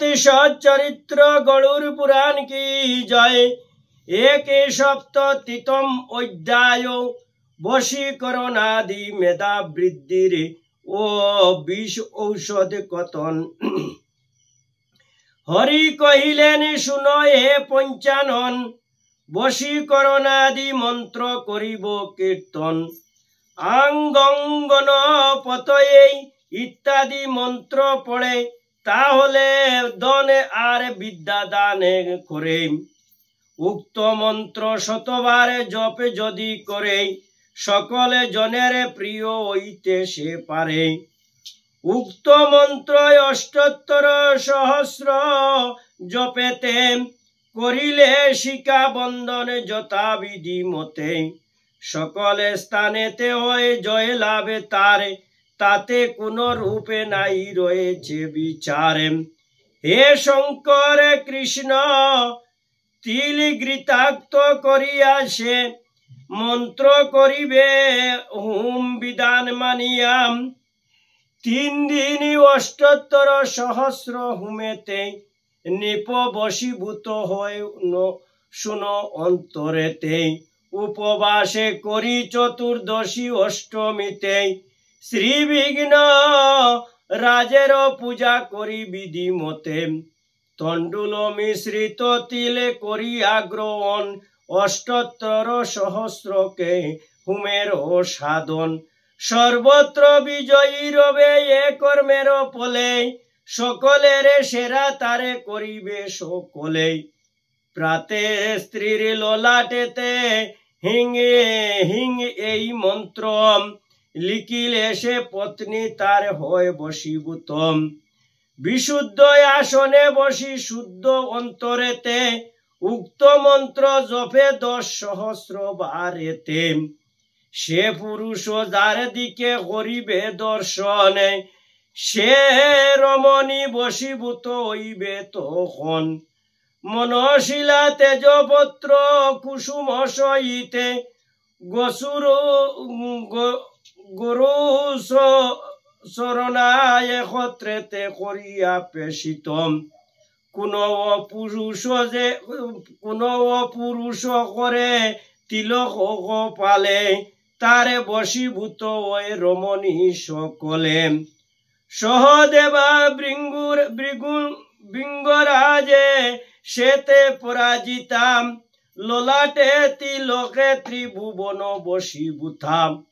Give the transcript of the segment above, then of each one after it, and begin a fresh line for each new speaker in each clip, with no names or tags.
श्री सच्चरित्र गरुड़ पुराण की जय। 1सप्ततितम अध्याय वशीकरणादि मेधा वृद्धिर ओ विष औषध कथन। हरि कहिलेन शुनो हे पंचानन, वशीकरणादि मंत्र करिब कीर्तन। आंगंगन पतये इत्यादि मंत्र पढ़े ताहले दन आर विद्या दान करे। उक्त मंत्र शतबार जप जदि करे सकले जनेर प्रिय हইতে से पारे। उक्त मंत्र 78 सहस्र जपेते करिले शिखा बंधन यथा विधि मते। सकले स्थानेते हय जय लाभे तारे, ताते कोनो रूपे नाई रयेछे विचार। हे शंकर कृष्ण तिल घृताक्त करिया से मंत्र करिबे हुम विधान मानिया। 3 दिन 78 सहस्र हुमेते निप बशीभूत हय शुनो अंतरेते। उपवासे करी चतुर्दशी अष्टमीते श्री विघ्न राजेर पूजा करी विधि मते। तंडुल मिश्रित तिले करिया ग्रहण 78 सहस्र के हुमेर साधन। सर्वत्र विजयी रवे ए कर्मेर फले, सकलेरे सेरा तारे करिबे सकले। प्राते स्त्रीर ललाटेते हिंग এই मंत्र लिखिले से पत्नी तार हय बशीभूत। विशुद्ध आसने बसी शुद्ध अंतरेते उक्त मंत्र जपे 10 सहस्र बारेते। से पुरुष जार दिके करिबे दर्शन, से रमणी बशीभूत हইবে तखन। मनशिला तेजपत्र कुसुम सहिते गुरु शरणाय एकत्रेते करिया पेशितम। कोनो पुरुष करे तिलक पाले तारे बशीभूत हय रमणी सकले। सहदेवा भृंगराजे शेते पराजिता, ललाटे तिलके त्रिभुवन बशीभूता।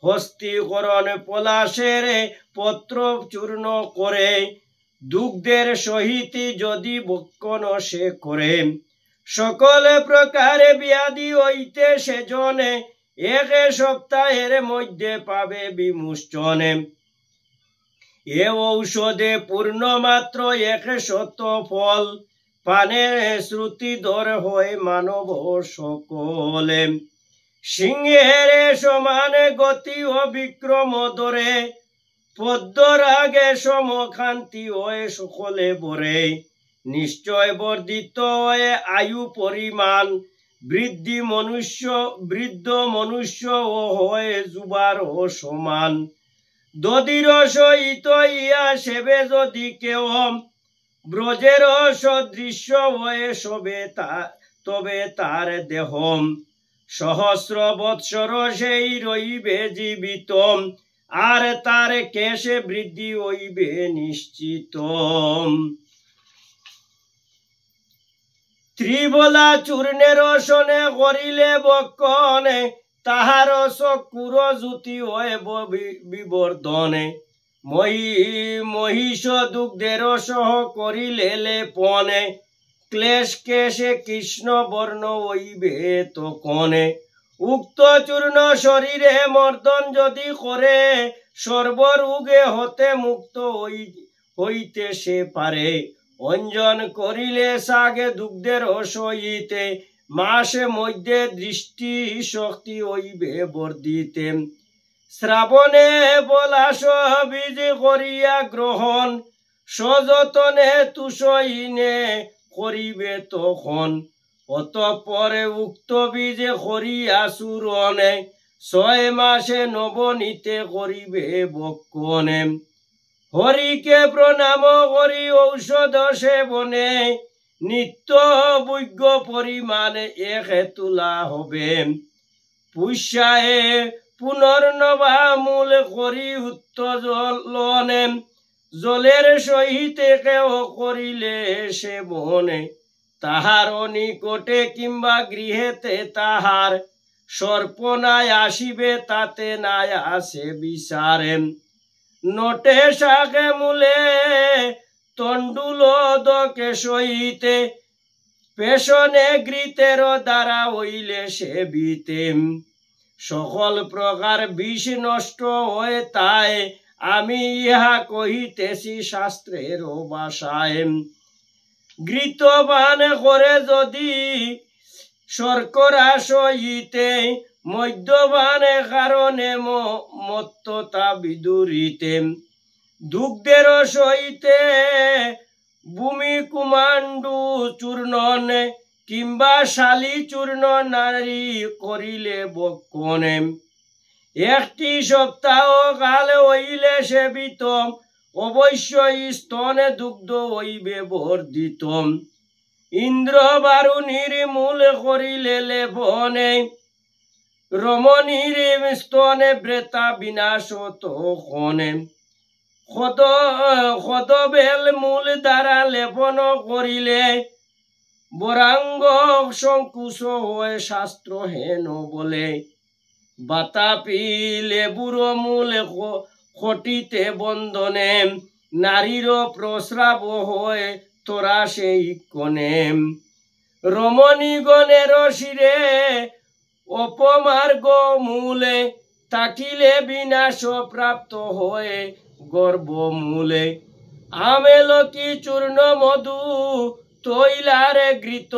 हस्तीकरण पलाशेर पत्र चूर्ण करे, दुग्धेर सहित यदि भक्षण से करे। सकल प्रकार व्याधि हইতে से जने 1 सप्ताहेर मध्य पावे विमोचन। ए औषधे पूर्ण मात्र 100 फल, पाने श्रुतिधर हय मानव सकले। सिंहेर समान गति अविक्रम धरे, पद्मरागे समखान्ति हय सकले भरे। निश्चय वर्धित हय आयु परिमाण, वृद्ध मनुष्य हय जुबार समान। दधिर सहित इया सेवे यदि केव, ब्रजेर सदृश्य हय सबे तबे तार देह। सहस्र बत्सर सेई रहिबे जीवित, आर तार केशे वृद्धि हইবে निश्चित। त्रिबला चूर्णेर सने करिले भक्षण, ताहार चक्षुर ज्योति हय विवर्धन। महिष दुग्धेर सह करिले लेपन, क्लेश केशे कृष्ण वर्ण हইবে तखन। उक्त चूर्ण शरीरे मर्दन यदि करे, सर्वरोगे हते मुक्त हইতে से पारे। अंजन करिले सागे दुग्धेर सहिते, मासे मध्य दृष्टि शक्ति हইবে वर्धिते। श्रावणे पलाश बीज करिया ग्रहण, सযতনে तुषहीने करिबे तखन। অতঃপর উক্ত বীজে করিয়া চূরণ 6 মাসে নবনীতে করিবে বক্ষণ। হরিকে প্রণাম করি ঔষধ সেবনে নিত্য বৈজ্ঞ পরিমাণে একে তোলা হবে পুষ্যায়ে পুনর্নবা মূল করি উত্তোলনে জলের সহিত কেউ করিলে সেবনে তাহার নিকটে কিংবা গৃহেতে তাহার সর্পনায় আসিবে তাতে নাই আসে বিচারে নটে শাকে মূলে তণ্ডুল দকে সহিতে পেশনে ঘৃতের দ্বারা হইলে সেবিতে সকল প্রকার বিষ নষ্ট হয় তাই আমি ইহা কহিতেছি শাস্ত্রের ভাষায় ঘৃতবান করে যদি শর্করা সহিতে মদ্যপানে কারণে মত্ততা বিদুরিতে দুগ্ধের সহিতে ভূমি কুমান্ডু চূর্ণন কিংবা শালি চূর্ণ নারী করিলে বক্ষণে একটি সপ্তাহ কাল হইলে সেবিত অবশ্যই স্তনে দুগ্ধ হইবে বর্ধিত ইন্দ্র বারুণীর মূল করিলে লেবনে রমণীর স্তনে ব্রেতা বিনাশ তখনে খদবেল মূল দ্বারা লেপন করিলে বরাঙ্গ সংকুশ হয়ে শাস্ত্র হেন বলে বাতাপি লেবুর মূল খটিতে বন্ধনে নারীর প্রস্রাব হয়ে তোরা সেই কনে রমণীগণের শিরে অপমার্গ মূলে তাকিলে বিনাশ প্রাপ্ত হয়ে গর্ভ মূলে আমেলকি চূর্ণ মধু তৈলারে ঘৃত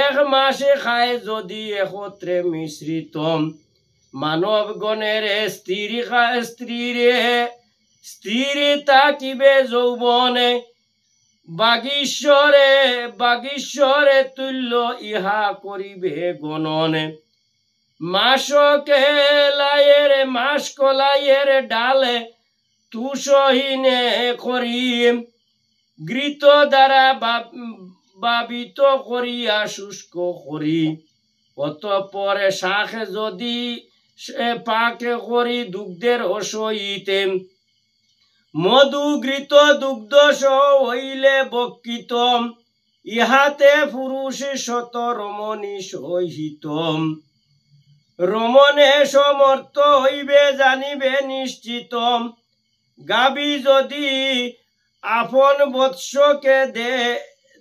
এক মাসে খায় যদি একত্রে মিশ্রিত মানবগণের স্ত্রীরে তাকিবে যৌবনে বাগীশ্বরে তুল্য ইহা করিবে গণনে মাস কলাইয়ের ডালে তুষহীনে করি ঘৃত দ্বারা বাবিত করিয়া শুষ্ক করি অতঃপরে শাখ যদি পাকে করি দুগ্ধের অসহিতে মধু ঘৃত দুগ্ধ হইলে বক্ষিত ইহাতে পুরুষ শত রমণী সহিত রমণে সমর্থ হইবে জানিবে নিশ্চিত গাবি যদি আপন বৎসকে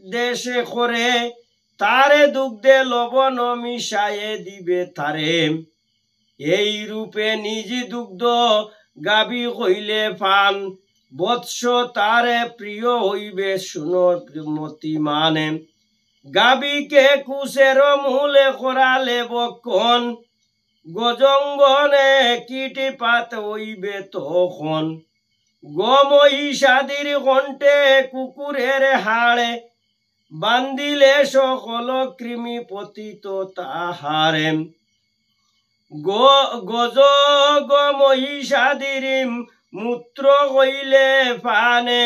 দেশে করে তারে দুগ্ধে লবণ মিশায়ে দিবে তারে এই রূপে নিজ দুগ্ধ গাবি হইলে পান বৎস তারে প্রিয় হইবে শুনমতি মানে গাবিকে কুশের মূলে করালে বক্ষণ গজঙ্গনে কীটপাত হইবে তখন গমহিষাদির কণ্ঠে কুকুরের হাড়ে বান্দিলে সকল কৃমি পতিত তাহারে গমহিষাদির মূত্র হইলে পানে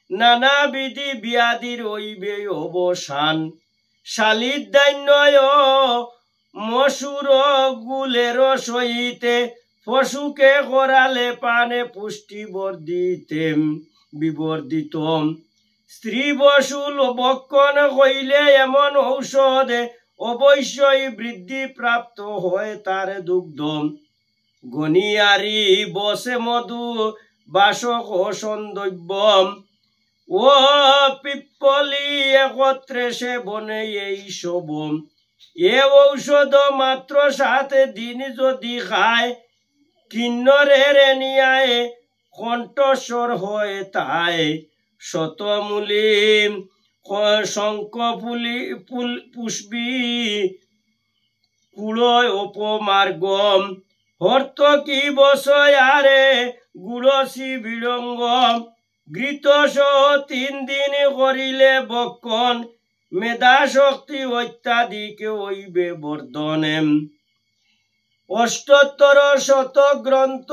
নানাবিধি ব্যাধির হইবে অবসান শালিদান্যয় মসুর গুলের সহিতে পশুকে করালে পানে পুষ্টি বিবর্ধিত স্ত্রী বসুল বক্ষণ হইলে এমন ঔষধে অবশ্যই বৃদ্ধি প্রাপ্ত হয় তার দুগ্ধ গনিয়ারি বসে মধু বাসক সন্দব্য ও পিপ্পলি একত্রে সেবনে এই সব এ ঔষধ মাত্র 7 দিন যদি খায় কিন্নরের নিয়ায় কণ্ঠস্বর হয় তাই শতমূলি শঙ্কপুলি পুষ্পী কুলয় উপমার্গম হর্ত কি বসয়ারে গুড়সি বিড়ঙ্গম ঘৃত 3 দিন করিলে বক্ষণ মেধা শক্তি অত্যাধিক হইবে বর্ধনে অষ্টোত্তর শত গ্রন্থ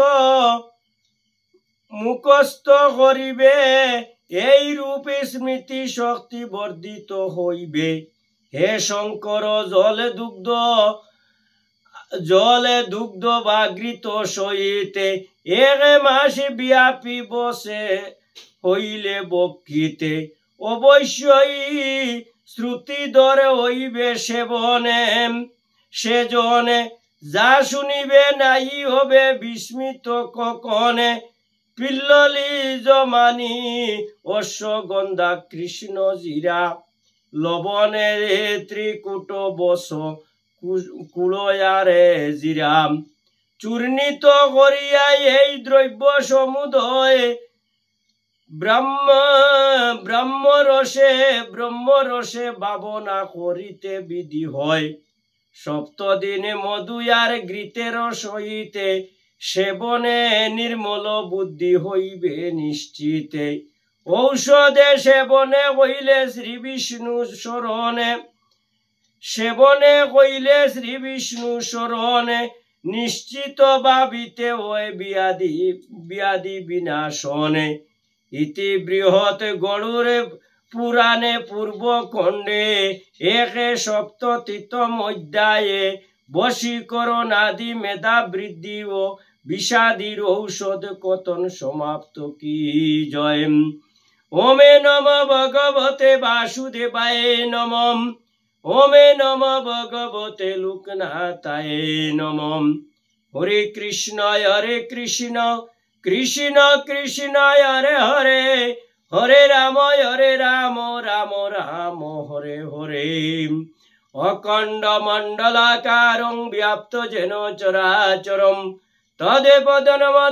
মুখস্থ করিবে, এই রূপে স্মৃতি শক্তি বর্ধিত হইবে। হে শঙ্কর, জলে দুগ্ধ বাগৃত সহিতে 1 মাস ব্যাপী বসে হইলে বক্ষিতে, অবশ্যই শ্রুতিধর হইবে সেবনে। সেজনে যা শুনিবে নাই হবে বিস্মিত কখনে। পিল্ললি জমানি অশ্বগন্ধা কৃষ্ণ জিরা, লবণে ত্রিকুট বস কুলয়ারে জিরাম। চূর্ণিত করিয়া এই দ্রব্য সমুদয় ব্রহ্মরসে ভাবনা করিতে বিধি হয়। 7 দিনে মধু আর ঘৃতের সহিতে সেবনে নির্মল বুদ্ধি হইবে নিশ্চিতে। ঔষধে সেবনে হইলে শ্রী বিষ্ণু স্মরণে, নিশ্চিত ভাবিতে হয় ব্যাধি বিনাশনে। ইতি বৃহৎ গরুড় পুরাণে পূর্বখণ্ডে 1 অধ্যায়ে বশীকরণ আদি মেধা বৃদ্ধি ও বিষাদির ঔষধ কথন সমাপ্ত। কি জয়। ওমে নম ভগবতে বাসুদেবায় নমঃ। ওমে নম ভগবতে লোকনাথায় নমঃ। হরে কৃষ্ণ কৃষ্ণ কৃষ্ণ হরে হরে, হরে রাম রাম রাম হরে হরে। অখণ্ড মণ্ডলাকারং ব্যাপ্ত যেন চরাচরম, তদেব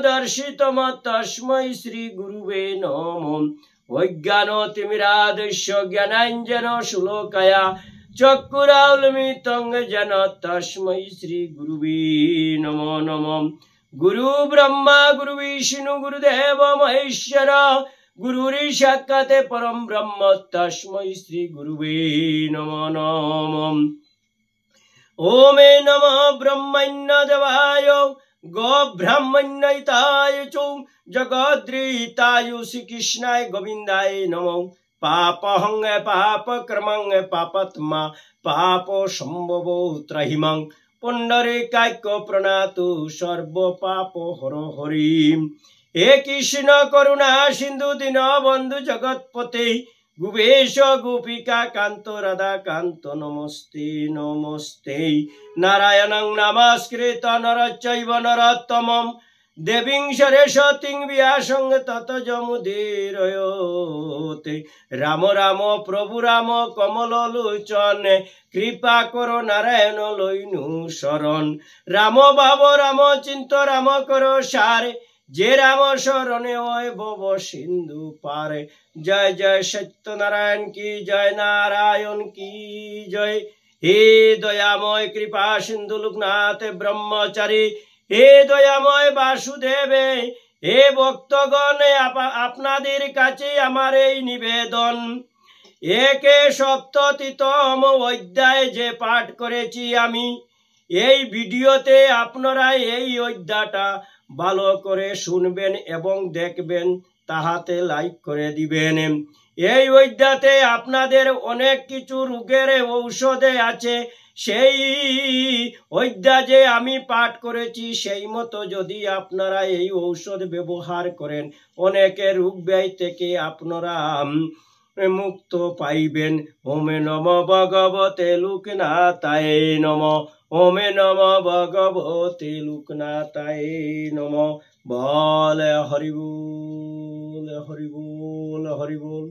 দর্শিতম তস্मै শ্রী গুরুবে নমঃ। অজ্ঞানতিমিরাধস্য জ্ঞানাঞ্জন শুলোকয়া চক্ষুরাউন্মিলিতং যেন তস্मै শ্রী গুরুবে নমো নমঃ। গুরু ব্রহ্মা গুরু বিষ্ণু গুরুদেব মহেশ্বর, গুরুরি সাক্ষাৎ পরম ব্রহ্ম তস্मै শ্রী গুরুবে নমো নমঃ। ওমে নমঃ ব্রহ্মণ্য দেবায় গো ব্রাহ্মণ্যহিতায় চ জগদ্রহিতায় শ্রীকৃষ্ণায় গোবিন্দায় নমঃ। পাপহং পাপকর্মং পাপাত্মা পাপ সম্ভব ত্রহিমং, পুণ্ডরীকাক্য প্রণাতু সর্ব পাপ হর হরি। হে কৃষ্ণ করুণা সিন্ধু দীন বন্ধু জগৎপতে, গোপেশ গোপিকা কান্ত রাধা কান্ত নমস্তে নমস্তে। নারায়ণং নমস্কৃত নরচৈব নরোত্তমং, দেবীং সরস্বতীং ব্যাসং ততো জমুদীরয়তে। রাম রাম প্রভু রাম কমল লোচন, কৃপা কর নারায়ণ লইনু শরণ। রাম ভাব রাম চিন্ত রাম কর সারে, যে রাম শরণে হয় ভব সিন্ধু পারে। জয় জয় সত্যনারায়ণ কি জয়, নারায়ণ কি জয়। হে দয়াময় কৃপা সিন্ধু লোকনাথ ব্রহ্মচারী, হে দয়াময় বাসুদেবে, হে ভক্তগণ আপনাদের কাছে আমার এই নিবেদন। 1 অধ্যায় যে পাঠ করেছি আমি, এই ভিডিওতে আপনারা এই অধ্যায়টা ভালো করে শুনবেন এবং দেখবেন, তাহাতে লাইক করে দিবেন। এই অধ্যায়তে আপনাদের অনেক কিছু রোগের ঔষধে আছে। সেই অধ্যায় যে আমি পাঠ করেছি সেই মতো যদি আপনারা এই ঔষধ ব্যবহার করেন, অনেকে রোগ ব্যয় থেকে আপনারা মুক্ত পাইবেন। ওমে নম ভগবতে লোকনাথায় নমঃ। ওমে নম ভগবতে লোকনাথায় নমঃ। বল হরি বল হরি বল হরি বল।